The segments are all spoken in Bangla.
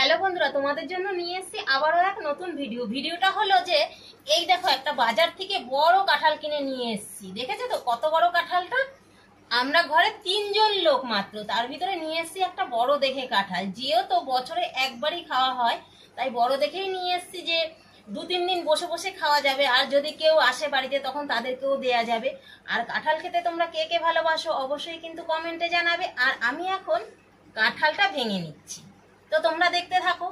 হ্যালো বন্ধুরা, তোমাদের জন্য নিয়ে এসেছি আবারও এক নতুন ভিডিওটা হলো যে এই দেখো একটা বাজার থেকে বড় কাঁঠাল কিনে নিয়ে এসেছি। দেখেছো তো কত বড় কাঁঠালটা? আমরা ঘরে 3জন লোক মাত্র, তার ভিতরে নিয়ে এসেছি একটা বড় দেখে কাঁঠাল। যেহেতু বছরে একবারই খাওয়া হয় তাই বড় দেখেই নিয়ে এসেছি, যে 2-3 দিন বসে বসে খাওয়া যাবে, আর যদি কেউ আসে বাড়িতে তখন তাদেরকেও দেয়া যাবে। আর কাঁঠাল খেতে তোমরা কে কে ভালোবাসো অবশ্যই কিন্তু কমেন্টে জানাবে। আর আমি এখন কাঁঠালটা ভেঙে নিচ্ছি, তো তোমরা দেখতে থাকো।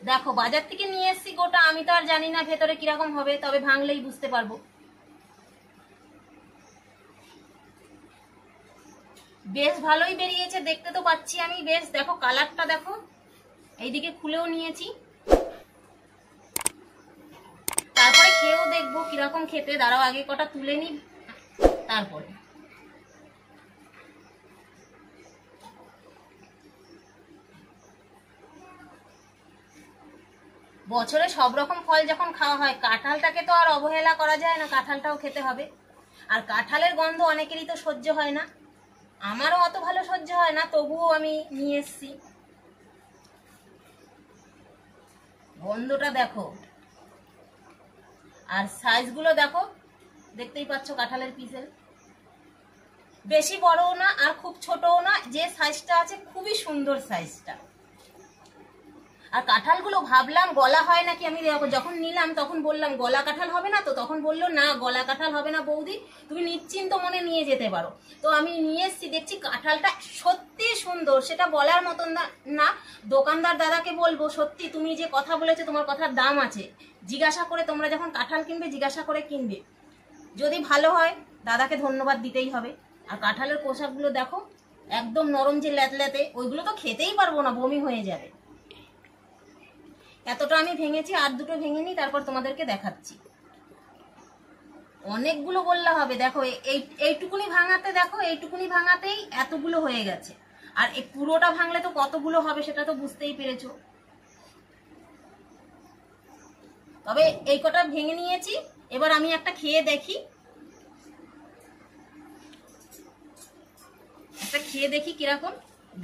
দেখো বাজার থেকে নিয়ে এসেছি গোটা, আমি তো আর জানি না ভেতরে কিরকম হবে, তবে ভাঙলেই বুঝতে পারবো। বেশ ভালোই বেরিয়েছে, দেখতে তো পাচ্ছি আমি। বেশ দেখো কালারটা দেখো, এইদিকে খুলেও নিয়েছি, তারপরে খেয়েও দেখবো কিরকম খেতে। দাঁড়াও আগে কটা তুলে নি, তারপরে। বছরে সব রকম ফল যখন খাওয়া হয়, কাঁঠালটাকে তো আর অবহেলা করা যায় না, কাঁঠালটাও খেতে হবে। আর কাঁঠালের গন্ধ অনেকেরই তো সহ্য হয় না, আমারও অত ভালো সহ্য হয় না, তবুও আমি নিয়ে এসছি। গন্ধটা দেখো, আর সাইজগুলো দেখো, দেখতেই পাচ্ছ কাঁঠালের পিসের। বেশি বড়ও না আর খুব ছোটও না, যে সাইজটা আছে খুবই সুন্দর সাইজটা। আর কাঁঠালগুলো ভাবলাম গলা হয় নাকি, আমি যখন নিলাম তখন বললাম গলা কাঁঠাল হবে না তো, তখন বললো না গলা কাঁঠাল হবে না বৌদি, তুমি নিশ্চিন্ত মনে নিয়ে যেতে পারো। তো আমি নিয়ে এসছি, দেখছি কাঁঠালটা সত্যি সুন্দর, সেটা বলার মতন না। দোকানদার দাদাকে বলবো সত্যি তুমি যে কথা বলেছো তোমার কথার দাম আছে। জিজ্ঞাসা করে তোমরা যখন কাঁঠাল কিনবে জিজ্ঞাসা করে কিনবে, যদি ভালো হয় দাদাকে ধন্যবাদ দিতেই হবে। আর কাঁঠালের কোষাগুলো দেখো, একদম নরম যে ল্যাতল্যাতে, ওইগুলো তো খেতেই পারবো না, বমি হয়ে যাবে। এতটা আমি ভেঙেছি, আর দুটো ভেঙে নিই, তারপর তোমাদেরকে দেখাচ্ছি। অনেকগুলো বললে হবে, দেখো এইটুকুনি ভাঙাতে, দেখো এইটুকুনি ভাঙাতেই এতগুলো হয়ে গেছে। আর এই পুরোটা ভাঙলে তো কতগুলো হবে সেটা তো বুঝতেই পেরেছো। তবে এই কটা ভেঙে নিয়েছি, এবার আমি একটা খেয়ে দেখি, একটা খেয়ে দেখি কিরকম।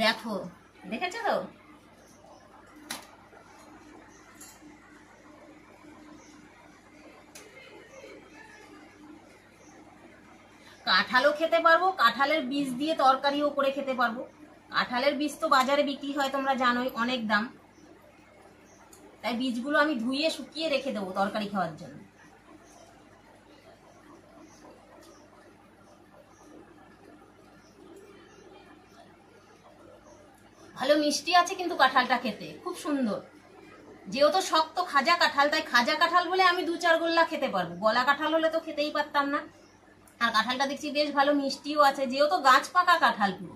দেখো দেখেছো তো, কাঁঠালও খেতে পারবো, কাঁঠালের বীজ দিয়ে তরকারিও করে খেতে পারবো। কাঁঠালের বীজ তো বাজারে বিক্রি হয় তোমরা জানোই, অনেক দাম। তাই বীজগুলো আমি ধুইয়ে শুকিয়ে রেখে দেবো তরকারি খাওয়ার জন্য। ভালো মিষ্টি আছে কিন্তু কাঁঠালটা খেতে খুব সুন্দর। যেহেতু শক্ত খাজা কাঁঠাল, তাই খাজা কাঁঠাল বলে আমি 2-4 গোল্লা খেতে পারবো, গলা কাঁঠাল হলে তো খেতেই পারতাম না। আর কাঁঠালটা দেখছি বেশ ভালো মিষ্টিও আছে, যেহেতু গাছ পাকা কাঁঠাল পুরো।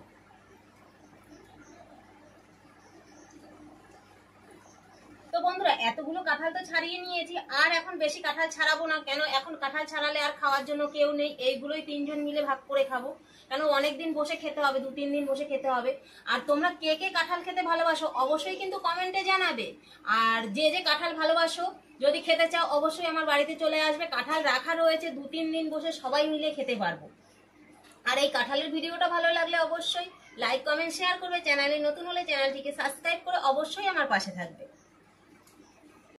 তো বন্ধুরা এতগুলো কাঁঠাল তো ছাড়িয়ে নিয়েছি, আর এখন বেশি কাঁঠাল ছাড়াবো না। কেন, এখন কাঁঠাল ছাড়ালে আর খাওয়ার জন্য কেউ নেই, এইগুলোই 3জন মিলে ভাগ করে খাবো। কেন অনেকদিন বসে খেতে হবে, 2-3 দিন বসে খেতে হবে। আর তোমরা কে কে কাঁঠাল খেতে ভালোবাসো অবশ্যই কিন্তু কমেন্টে জানাবে। আর যে যে কাঁঠাল ভালোবাসো, যদি খেতে চাও অবশ্যই আমার বাড়িতে চলে আসবে, কাঁঠাল রাখা রয়েছে, 2-3 দিন বসে সবাই মিলে খেতে পারবো। আর এই কাঁঠালের ভিডিওটা ভালো লাগলে অবশ্যই লাইক কমেন্ট শেয়ার করবে। চ্যানেলে নতুন হলে চ্যানেলটিকে সাবস্ক্রাইব করে অবশ্যই আমার পাশে থাকবে।